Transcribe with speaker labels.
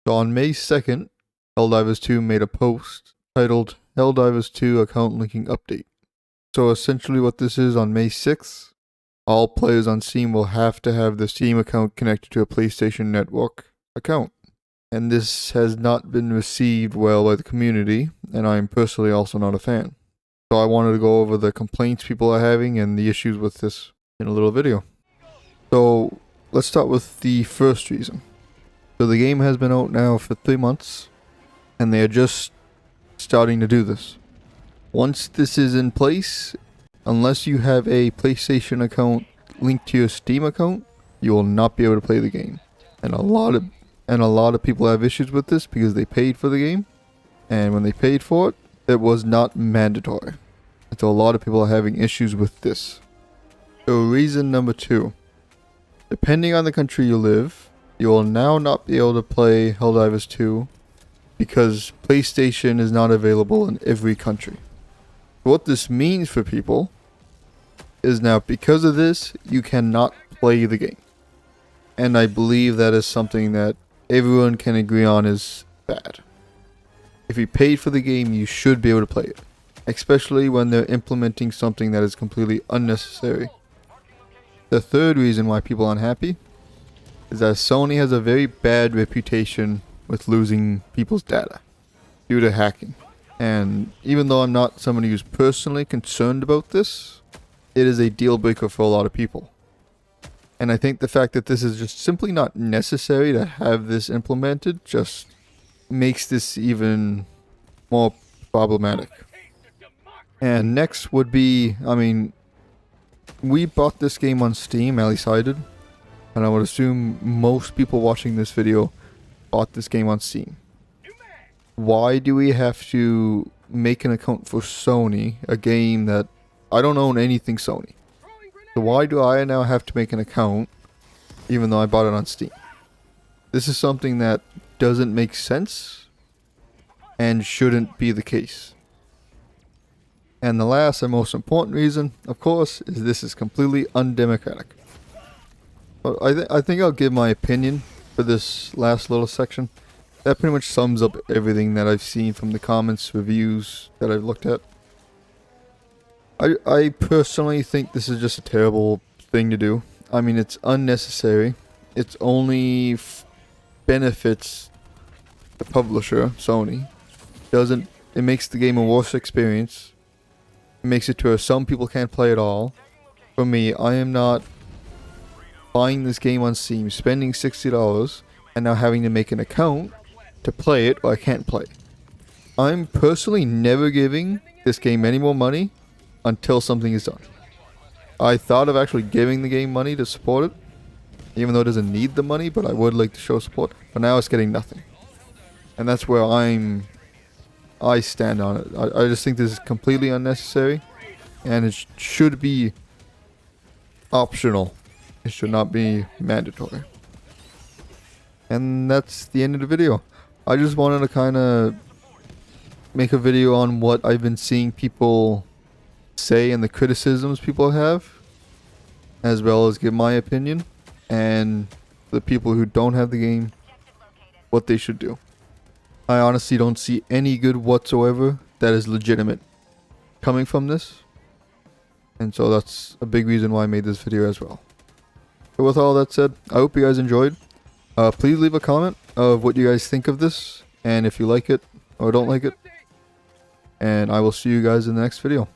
Speaker 1: So on May 2nd, Helldivers 2 made a post titled Helldivers 2 Account Linking Update. So essentially what this is, on May 6th, all players on Steam will have to have their Steam account connected to a PlayStation Network account. And this has not been received well by the community, and I am personally also not a fan. So I wanted to go over the complaints people are having and the issues with this in a little video. So let's start with the first reason. So the game has been out now for 3 months, and they are just starting to do this. Once this is in place, unless you have a PlayStation account linked to your Steam account, you will not be able to play the game. And a lot of people have issues with this because they paid for the game, and when they paid for it, it was not mandatory. And so a lot of people are having issues with this. So reason number 2. Depending on the country you live, you will now not be able to play Helldivers 2 because PlayStation is not available in every country. What this means for people is now, because of this, you cannot play the game. And I believe that is something that everyone can agree on is bad. If you paid for the game, you should be able to play it. Especially when they're implementing something that is completely unnecessary. The third reason why people are unhappy is that Sony has a very bad reputation with losing people's data due to hacking. And even though I'm not somebody who's personally concerned about this, it is a deal breaker for a lot of people. And I think the fact that this is just simply not necessary to have this implemented just makes this even more problematic. And next would be, we bought this game on Steam, at least I did. And I would assume most people watching this video bought this game on Steam. Why do we have to make an account for Sony, a game that I don't own anything Sony? So why do I now have to make an account even though I bought it on Steam? This is something that doesn't make sense and shouldn't be the case. And the last and most important reason, of course, is this is completely undemocratic. But I think I'll give my opinion for this last little section. That pretty much sums up everything that I've seen from the comments, reviews that I've looked at. I personally think this is just a terrible thing to do. It's unnecessary. It's only benefits the publisher, Sony. It makes the game a worse experience. It makes it to where some people can't play at all. For me, I am not buying this game on Steam, spending $60, and now having to make an account to play it, or I can't play. I'm personally never giving this game any more money until something is done. I thought of actually giving the game money to support it, even though it doesn't need the money, but I would like to show support. But now it's getting nothing. And that's where I stand on it. I just think this is completely unnecessary, and it should be optional. It should not be mandatory. And that's the end of the video. I just wanted to kind of make a video on what I've been seeing people say and the criticisms people have, as well as give my opinion, and the people who don't have the game, what they should do. I honestly don't see any good whatsoever that is legitimate coming from this, and so that's a big reason why I made this video as well. So with all that said, I hope you guys enjoyed. Please leave a comment of what you guys think of this, and if you like it or don't like it, and I will see you guys in the next video.